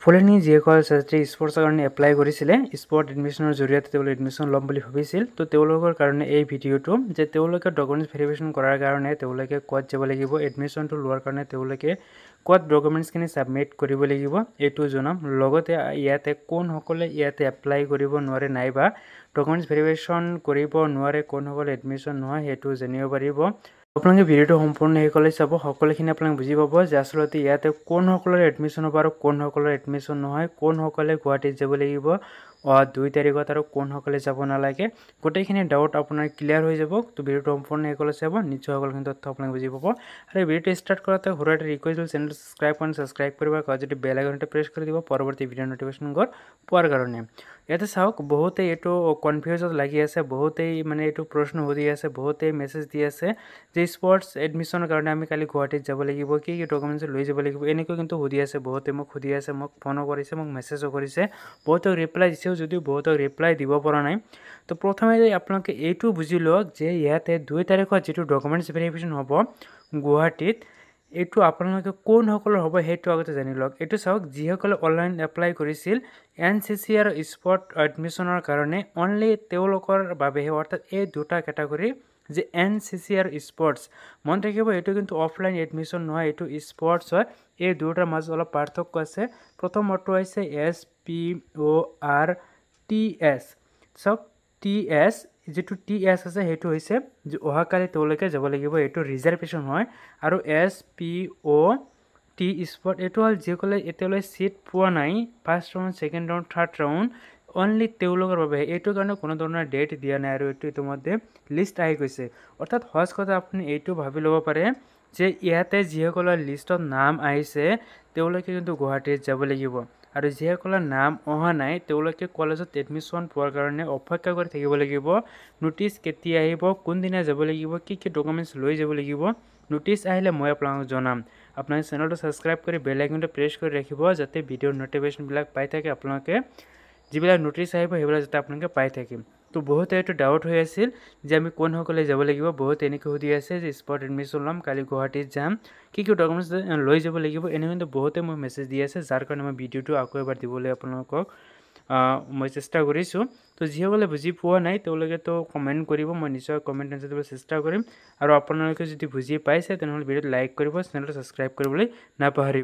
ফলনি যিসকল ছাত্ৰী স্পৰ্টছৰ কাৰণে এপ্লাই কৰিছিলে স্পৰ্ট এডমিশ্যনৰ জৰিয়তে তেওঁলোকে এডমিশ্যন ল'ম বুলি ভাবিছিল তো তেওঁলোকৰ কাৰণে এই ভিডিঅ'টো যে তেওঁলোকে ডকুমেণ্টছ ভেৰিফিকেশ্যন কৰাৰ কাৰণে তেওঁলোকে ক'ত যাব লাগিব এডমিশ্যনটো লোৱাৰ কাৰণে তেওঁলোকে ক'ত ডকুমেণ্টছখিনি ছাবমিট কৰিব লাগিব এইটো জনাম লগতে ইয়াতে কোনসকলে ইয়াতে এপ্লাই কৰিব নোৱাৰে নাইবা ডকুমেণ্টছ ভেৰিফিকেশ্যন কৰিব নোৱাৰে কোনসকলে এডমিশ্যন নহয় সেইটো জানিব পাৰিব আপোনালোকে ভিডিঅ'টো সম্পূৰ্ণ শেষলৈ চাব সকলোখিনি আপোনালোকে বুজি পাব যে আচলতে ইয়াতে কোনসকলৰ এডমিশ্যন হ'ব আৰু কোনসকলৰ এডমিশ্যন নহয় কোনসকলে গুৱাহাটীত যাব লাগিব 2 তাৰিখত আৰু কোনসকলে যাব নালাগে গোটেইখিনি ডাউট আপোনাৰ ক্লিয়াৰ হৈ যাব তো ভিডিঅ'টো সম্পূৰ্ণ শেষলৈ চাব নিশ্চয় সকলোখিনি তথ্য আপোনালোকে বুজি পাব আৰু ভিডিঅ'টো ষ্টাৰ্ট কৰাতে ঘৰতে ৰিকুৱেষ্ট চেনেলটো ছাবস্ক্ৰাইব কৰিব আৰু যদি বেল আইকনটো প্ৰেছ কৰি দিব পৰৱৰ্তী ভিডিঅ' নটিফিকেশ্যন পোৱাৰ কাৰণে ইয়াতে চাওক বহুতেই এইটো কনফিউজত লাগি আছে বহুতেই মানে এইটো প্ৰশ্ন সুধি আছে বহুতেই মেছেজ দি আছে যে স্পৰ্টছ এডমিশ্যনৰ কাৰণে আমি কালি গুৱাহাটীত যাব লাগিব কি ডকুমেণ্টছ লৈ যাব লাগিব এনেকৈ কিন্তু সুধি আছে বহুতে মোক সুধি আছে মোক ফোনো কৰিছে মোক মেছেজো কৰিছে বহুতক ৰিপ্লাই দিছেও যদিও বহুতক ৰিপ্লাই দিব পৰা নাই তো প্ৰথমে আপোনালোকে এইটো বুজি লওক যে ইয়াতে 2 তাৰিখত যিটো ডকুমেণ্টছ ভেৰিফিকেশ্যন হ'ব গুৱাহাটীত এইটো আপোনালোকে কোনসকলৰ হ'ব সেইটো আগতে জানি লওক এইটো চাওক যিসকলে অনলাইন এপ্লাই কৰিছিল NCC আৰু স্পৰ্ট এডমিশ্যনৰ কাৰণে অনলি তেওঁলোকৰ বাবেহে অৰ্থাৎ এই দুটা কেটাগৰী যে NCC আৰু স্পৰ্টছ মন ৰাখিব এইটো কিন্তু অফলাইন এডমিশ্যন নহয় এইটো স্পৰ্টছ হয় এই দুটাৰ মাজত অলপ পাৰ্থক্য আছে প্ৰথমটো হৈছে SPORTS চাওক TS যেটো TS আছে হেতু হৈছে যে অহাকালি তেওঁলোকে যাব লাগিব এটো ৰিজাৰ্ভেশন হয় আৰু SPOT স্পট এটো হল যেকলে এতিয়ালৈ সিট পোৱা নাই first round second round third round only তেওঁলোকৰ বাবে এটো কাৰণে কোনো ধৰণৰ ডেট দিয়া নাই আৰু এটো ইতিমধ্যে লিষ্ট আহি গৈছে অৰ্থাৎ হজ কথা আপুনি এটো ভাবি ল'ব পাৰে যে ইয়াতে যিসকলৰ লিষ্টত নাম আহিছে তেওঁলোকে কিন্তু গুৱাহাটীত যাব লাগিব আৰু যিসকলৰ নাম অহা নাই তেওঁলোকে কলেজত এডমিশ্যন পোৱাৰ কাৰণে অপেক্ষা কৰি থাকিব লাগিব নোটিছ কেতিয়া আহিব কোন দিনা যাব লাগিব কি ডকুমেণ্টছ লৈ যাব লাগিব নোটিছ আহিলে মই আপোনাক জনাম আপোনাৰ চেনেলটো সাবস্ক্ৰাইব কৰি বেল আইকনটো প্ৰেছ কৰি ৰাখিব যাতে ভিডিঅ'ৰ নটিফিকেশ্যন বিলাক পাই থাকে আপোনালোকে যিবিলাক নোটিছ আহিব সেইবিলাক যাতে আপোনালোকে পাই থাকে তো বহুত এইটো ডাউট হৈ আছিল যে আমি কোনসকলে যাব লাগিব বহুত এনেকৈ সুধি আছে যে স্পট এডমিশ্যন লম কালি গুৱাহাটীত যাম কি ডকুমেণ্টছ লৈ যাব লাগিব এনে কিন্তু বহুতে মই মেছেজ দি আছে যাৰ কাৰণে মই ভিডিঅ'টো আকৌ এবাৰ দিবলৈ আপোনালোকক মই চেষ্টা কৰিছো তো যিসকলে বুজি পোৱা নাই তেওঁলোকে তো কমেন্ট কৰিব মই নিশ্চয় কমেন্ট আনসাৰ দিবলৈ চেষ্টা কৰিম আৰু আপোনালোকে যদি বুজি পাইছে তেনেহলে ভিডিঅ'টো লাইক কৰিব চেনেলটো সাবস্ক্ৰাইব কৰিবলৈ নাপাহৰিব